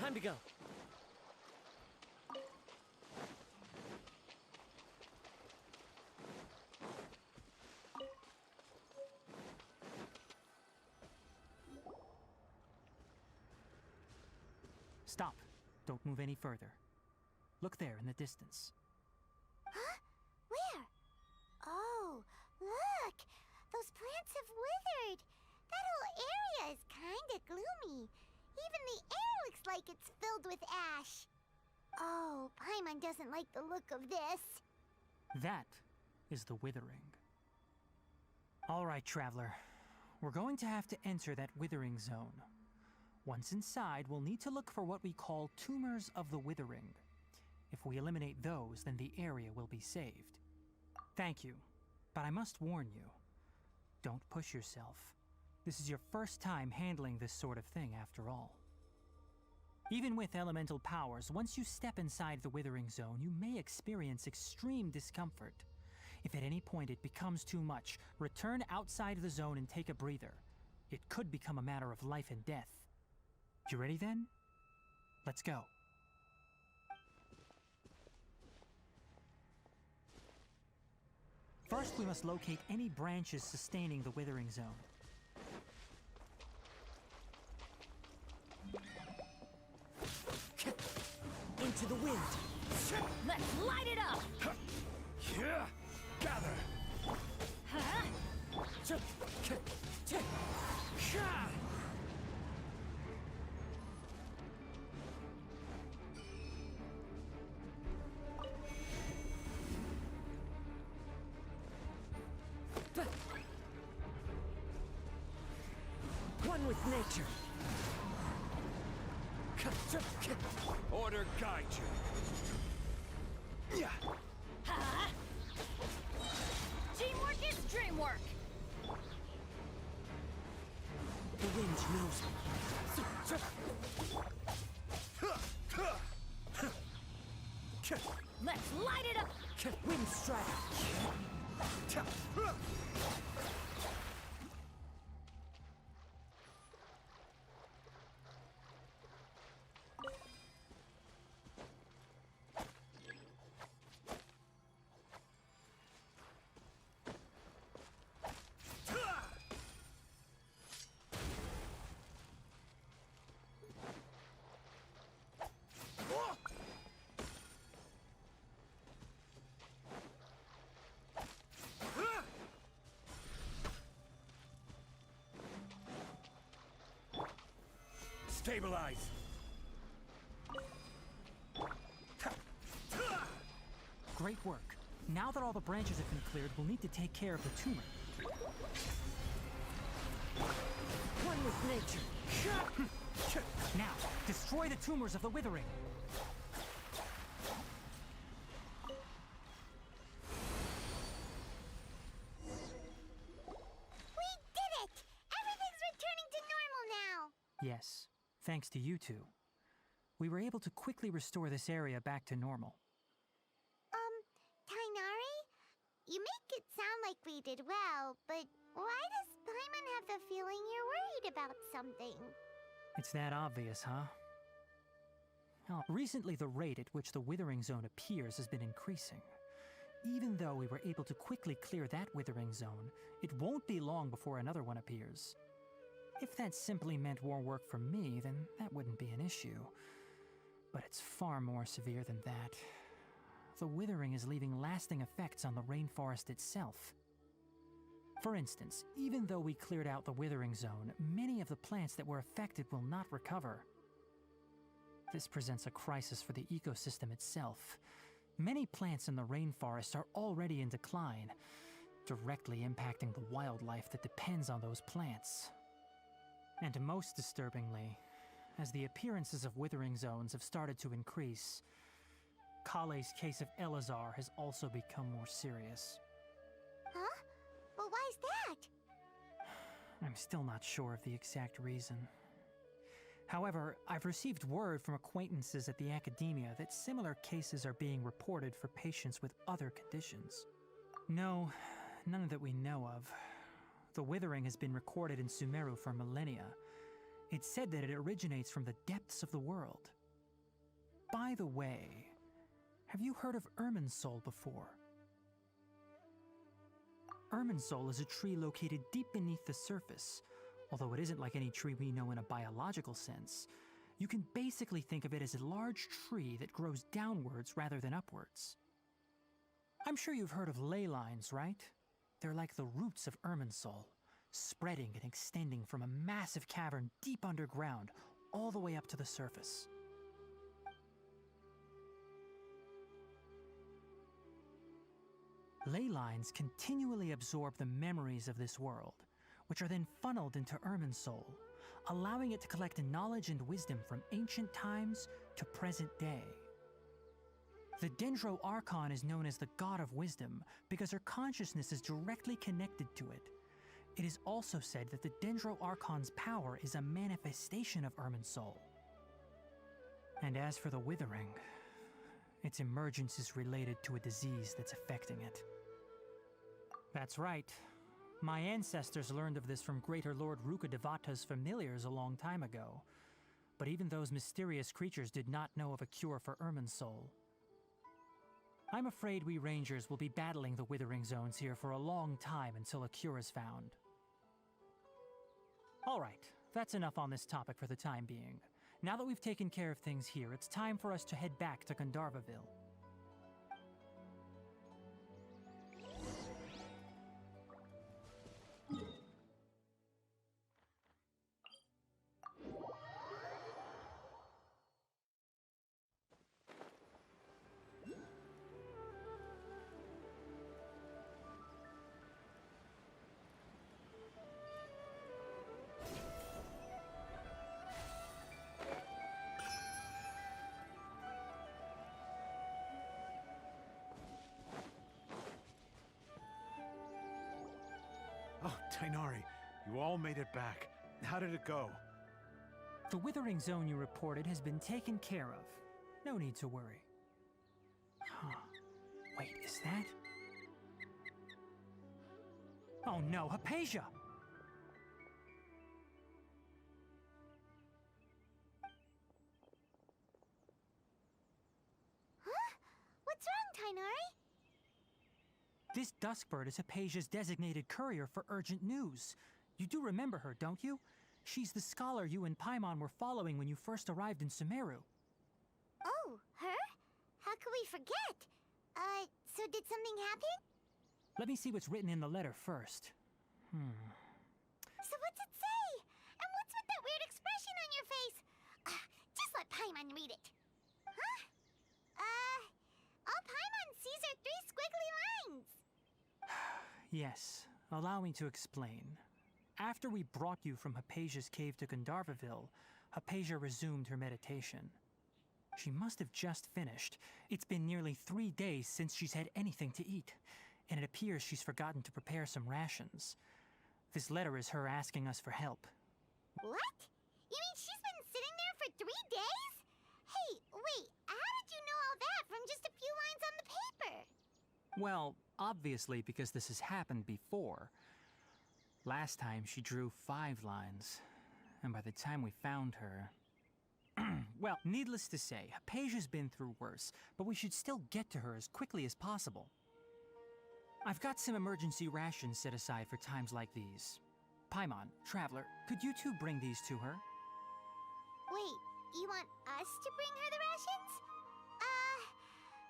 Time to go. Stop. Don't move any further. Look there in the distance. Huh? Where? Oh, look! Those plants have withered. That whole area is kinda gloomy. Even the air looks like it's filled with ash. Oh, Paimon doesn't like the look of this. That is the withering. All right, traveler. We're going to have to enter that withering zone. Once inside, we'll need to look for what we call tumors of the withering. If we eliminate those, then the area will be saved. Thank you, but I must warn you. Don't push yourself. This is your first time handling this sort of thing, after all. Even with elemental powers, once you step inside the withering zone, you may experience extreme discomfort. If at any point it becomes too much, return outside the zone and take a breather. It could become a matter of life and death. You ready then? Let's go. First, we must locate any branches sustaining the withering zone. Into the wind. Let's light it up! Yeah! Gather! Huh? One with nature. Order guide you. Yeah. Huh? Teamwork is dreamwork! The wind knows me. Let's light it up! Wind strike. Stabilize! Great work. Now that all the branches have been cleared, we'll need to take care of the tumor. One with nature. Now, destroy the tumors of the withering. We did it! Everything's returning to normal now! Yes, thanks to you two. We were able to quickly restore this area back to normal. Tainari? You make it sound like we did well, but why does Paimon have the feeling you're worried about something? It's that obvious, huh? Well, recently the rate at which the withering zone appears has been increasing. Even though we were able to quickly clear that withering zone, it won't be long before another one appears. If that simply meant more work for me, then that wouldn't be an issue. But it's far more severe than that. The withering is leaving lasting effects on the rainforest itself. For instance, even though we cleared out the withering zone, many of the plants that were affected will not recover. This presents a crisis for the ecosystem itself. Many plants in the rainforest are already in decline, directly impacting the wildlife that depends on those plants. And most disturbingly, as the appearances of withering zones have started to increase, Kale's case of Elazar has also become more serious. Huh? But why's that? I'm still not sure of the exact reason. However, I've received word from acquaintances at the academia that similar cases are being reported for patients with other conditions. No, none that we know of. The withering has been recorded in Sumeru for millennia. It's said that it originates from the depths of the world. By the way, have you heard of Irminsul before? Irminsul is a tree located deep beneath the surface. Although it isn't like any tree we know in a biological sense, you can basically think of it as a large tree that grows downwards rather than upwards. I'm sure you've heard of ley lines, right? They're like the roots of Irminsul, spreading and extending from a massive cavern deep underground all the way up to the surface. Ley lines continually absorb the memories of this world, which are then funneled into Irminsul, allowing it to collect knowledge and wisdom from ancient times to present day. The Dendro Archon is known as the God of Wisdom because her consciousness is directly connected to it. It is also said that the Dendro Archon's power is a manifestation of Irminsul. And as for the Withering, its emergence is related to a disease that's affecting it. That's right. My ancestors learned of this from Greater Lord Rukkhadevata's familiars a long time ago. But even those mysterious creatures did not know of a cure for Irminsul. I'm afraid we Rangers will be battling the Withering Zones here for a long time until a cure is found. Alright, that's enough on this topic for the time being. Now that we've taken care of things here, it's time for us to head back to Gandharvaville. Oh, Tainari, you all made it back. How did it go? The Withering Zone you reported has been taken care of. No need to worry. Huh. Wait, is that? Oh no, Hypatia! Huh? What's wrong, Tainari? This Duskbird is Hypatia's designated courier for urgent news. You do remember her, don't you? She's the scholar you and Paimon were following when you first arrived in Sumeru. Oh, her? How could we forget? So did something happen? Let me see what's written in the letter first. So what's it say? And what's with that weird expression on your face? Just let Paimon read it. Huh? All Paimon sees are 3 squiggly lines. Yes, allow me to explain. After we brought you from Hypatia's cave to Gandharvaville, Hypatia resumed her meditation. She must have just finished. It's been nearly 3 days since she's had anything to eat, and it appears she's forgotten to prepare some rations. This letter is her asking us for help. What? You mean she's been sitting there for 3 days? Hey, wait, how did you know all that from just a few lines on the paper? Well, obviously because this has happened before. Last time she drew 5 lines, and by the time we found her... Well, needless to say, Hypatia's been through worse, but we should still get to her as quickly as possible. I've got some emergency rations set aside for times like these. Paimon, Traveler, could you two bring these to her? Wait, you want us to bring her the rations?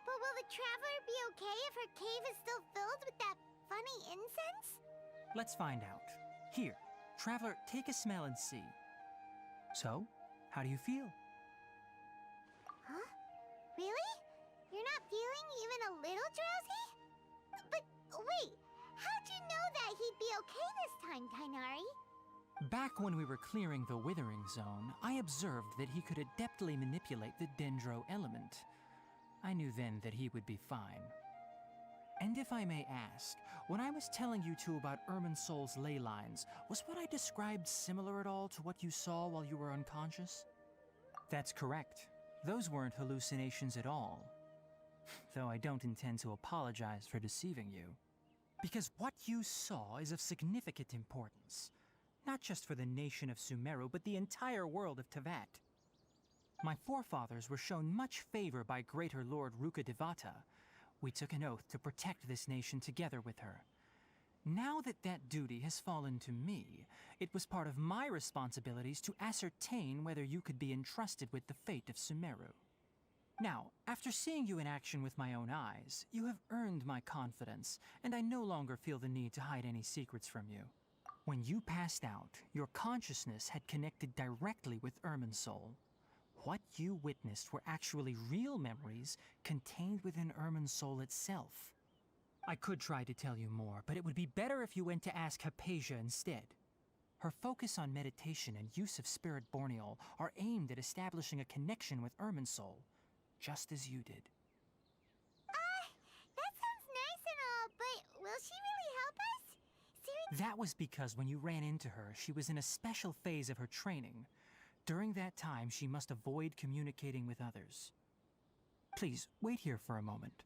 But will the Traveler be okay if her cave is still filled with that funny incense? Let's find out. Here, Traveler, take a smell and see. So, how do you feel? Huh? Really? You're not feeling even a little drowsy? But wait, how'd you know that he'd be okay this time, Tainari? Back when we were clearing the Withering Zone, I observed that he could adeptly manipulate the Dendro element. I knew then that he would be fine. And if I may ask, when I was telling you two about Irminsul's ley lines, was what I described similar at all to what you saw while you were unconscious? That's correct. Those weren't hallucinations at all. Though I don't intend to apologize for deceiving you. Because what you saw is of significant importance. Not just for the nation of Sumeru, but the entire world of Teyvat. My forefathers were shown much favor by Greater Lord Rukkhadevata. We took an oath to protect this nation together with her. Now that that duty has fallen to me, it was part of my responsibilities to ascertain whether you could be entrusted with the fate of Sumeru. Now, after seeing you in action with my own eyes, you have earned my confidence, and I no longer feel the need to hide any secrets from you. When you passed out, your consciousness had connected directly with Irminsul. What you witnessed were actually real memories contained within Irminsul itself. I could try to tell you more, but it would be better if you went to ask Hypatia instead. Her focus on meditation and use of Spirit Borneol are aimed at establishing a connection with Irminsul, just as you did. That sounds nice and all, but will she really help us? Seriously? That was because when you ran into her, she was in a special phase of her training. During that time, she must avoid communicating with others. Please, wait here for a moment.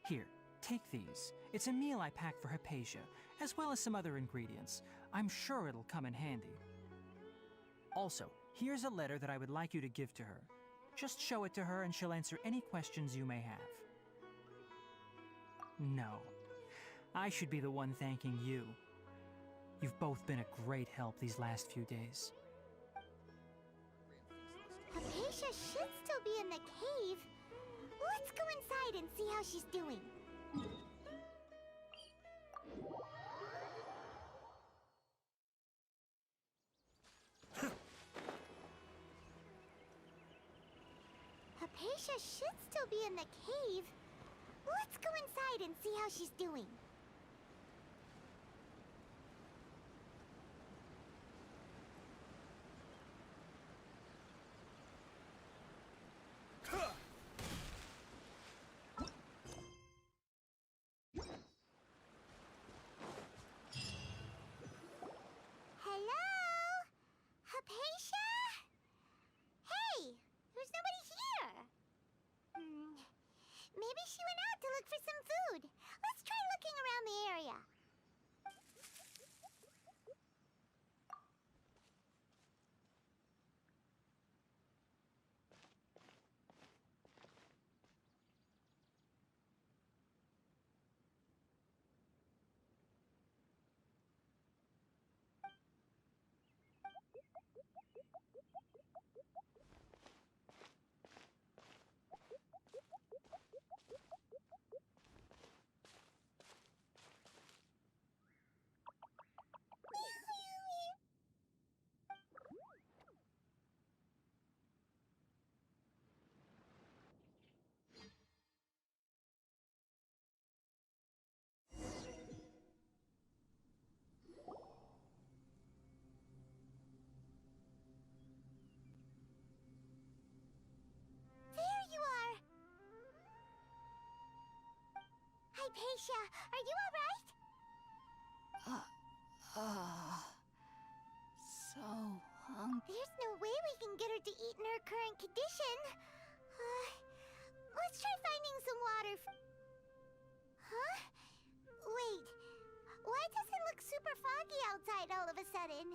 Here, take these. It's a meal I packed for Hypatia, as well as some other ingredients. I'm sure it'll come in handy. Also, here's a letter that I would like you to give to her. Just show it to her and she'll answer any questions you may have. No, I should be the one thanking you. You've both been a great help these last few days. Hypatia should still be in the cave. Let's go inside and see how she's doing. Hypatia should still be in the cave. Let's go inside and see how she's doing. Hello? Hypatia? Hey, there's nobody here. Maybe she went out to look for some food. Let's try looking around the area. There you are! Hypatia, are you alright? So hungry. There's no way we can get her to eat in her current condition. Let's try finding some water. Huh? Wait. Why does it look super foggy outside all of a sudden?